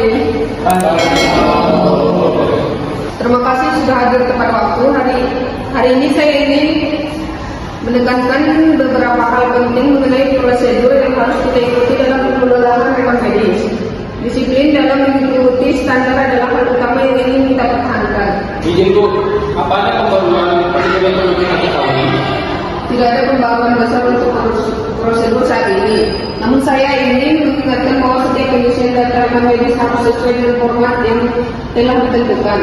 Din. Terima kasih sudah hadir tepat waktu. Hari ini saya ingin menekankan beberapa hal penting mengenai prosedur yang harus kita ikuti dalam pengelolaan rekam medis. Disiplin dalam mengikuti standar adalah hal utama yang ingin kita pertahankan. Izin Bu, apa ada pembaruan prosedur yang kita ketahui? Tidak ada pembaruan besar untuk prosedur saat ini. Namun saya ingin mengingatkan bahwa setiap pengisian data rekam medis harus sesuai dengan format yang telah ditentukan.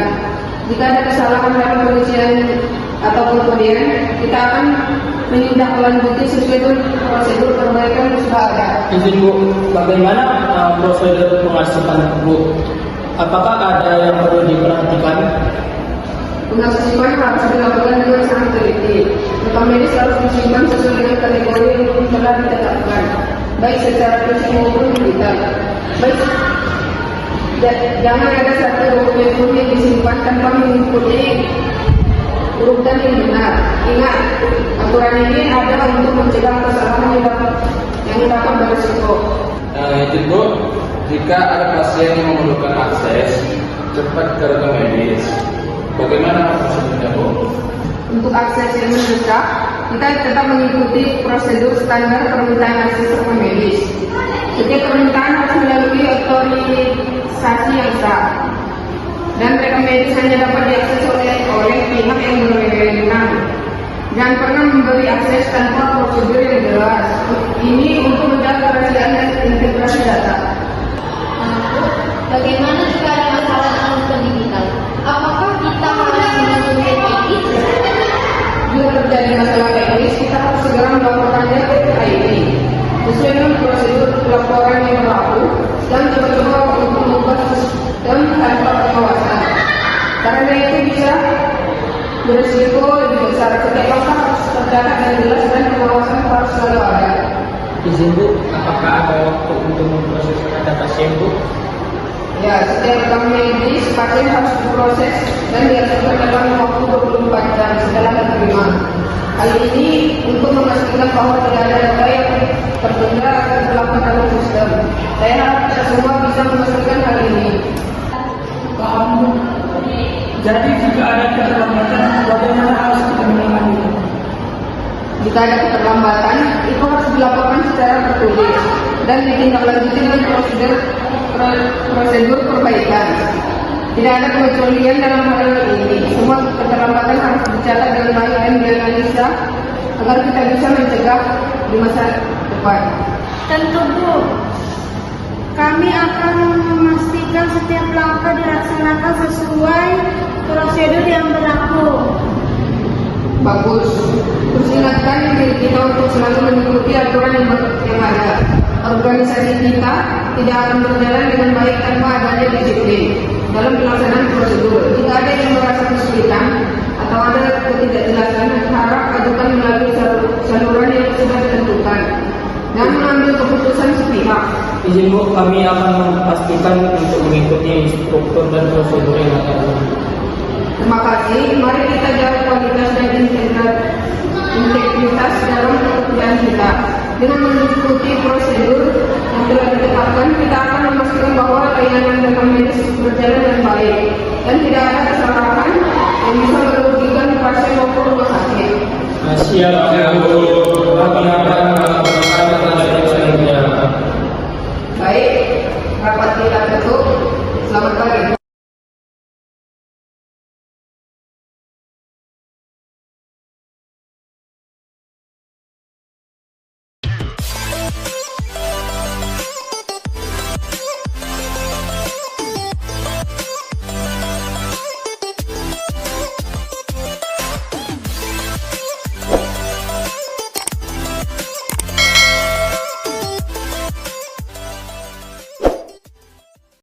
Jika ada kesalahan dalam pengisian atau kemudian, kita akan menindaklanjuti sesuai dengan prosedur perbaikan yang sudah ada. Izin Bu, bagaimana prosedur pengasihan Bu? Apakah ada yang perlu diperhatikan? Pengasihan harus dilakukan dengan sangat teliti. Rekam medis harus disimpan sesuai dengan kategori yang telah ditetapkan, baik secara fisik maupun digital. Jangan ada satu dokumen pun yang disimpan tanpa mengikuti urutan yang benar. Ingat, aturan ini ada untuk mencegah kesalahan yang dapat berisiko. Izin Bu, jika ada pasien yang memerlukan akses cepat ke rekam medis, bagaimana prosedurnya Bu? Untuk akses yang mendesak, kita tetap mengikuti prosedur standar permintaan akses rekam medis. Setiap permintaan harus melalui otorisasi yang sah, dan rekam medis hanya dapat diakses oleh pihak yang berwenang. Jangan pernah memberi akses tanpa prosedur yang jelas. Ini untuk menjaga kerahasiaan dan integrasi data. Bagaimana jika ada masalah transfer digital? Apakah kita harus menghubungi teknis? Jika terjadi masalah teknis, kita harus segera melaporkannya ke IT sesuai dengan prosedur pelaporan yang berlaku dan coba-coba untuk mengubah sistem tanpa pengawasan. Karena itu bisa berisiko lebih besar. Setiap langkah harus tercatat dan jelas dan pengawasan harus selalu ada. Izin Bu, apakah ada waktu untuk memproses data pasien Bu? Ya, setiap rekam medis pasien harus diproses dan dilakukan dalam waktu 24 jam setelah diterima. Hal ini untuk memastikan bahwa tidak ada data yang tertunda atau terlapor dalam sistem. Saya harap kita semua bisa memastikan hal ini. Jadi jika ada keterlambatan, bagaimana harus kita menangani? Jika ada keterlambatan, itu harus dilaporkan secara tertulis dan ditindaklanjuti dengan prosedur perbaikan. Tidak ada pengecualian dalam hal ini. Semua keterlambatan harus dicatat dengan baik dan dianalisa agar kita bisa mencegah di masa depan. Tentu Bu, kami akan memastikan setiap langkah dilaksanakan sesuai prosedur yang berlaku. Bagus. Terus ingatkan diri kita untuk selalu mengikuti aturan yang ada. Organisasi kita tidak akan berjalan dengan baik tanpa adanya disiplin dalam pelaksanaan prosedur. Jika ada yang merasa kesulitan atau ada ketidakjelasan, harap ajukan melalui saluran yang sudah ditentukan dan mengambil keputusan sepihak. Izin Bu, kami akan memastikan untuk mengikuti struktur dan prosedur yang ada. Terima kasih. Mari kita jaga kualitas dan integritas dalam pekerjaan kita. Dengan mengikuti prosedur yang telah ditetapkan, kita akan memastikan bahwa layanan rekam medis berjalan dengan baik dan tidak ada kesalahan yang bisa merugikan pasien maupun rumah sakit. Siap Bu, kami akan melakukan selanjutnya. Baik, rapat kita tutup.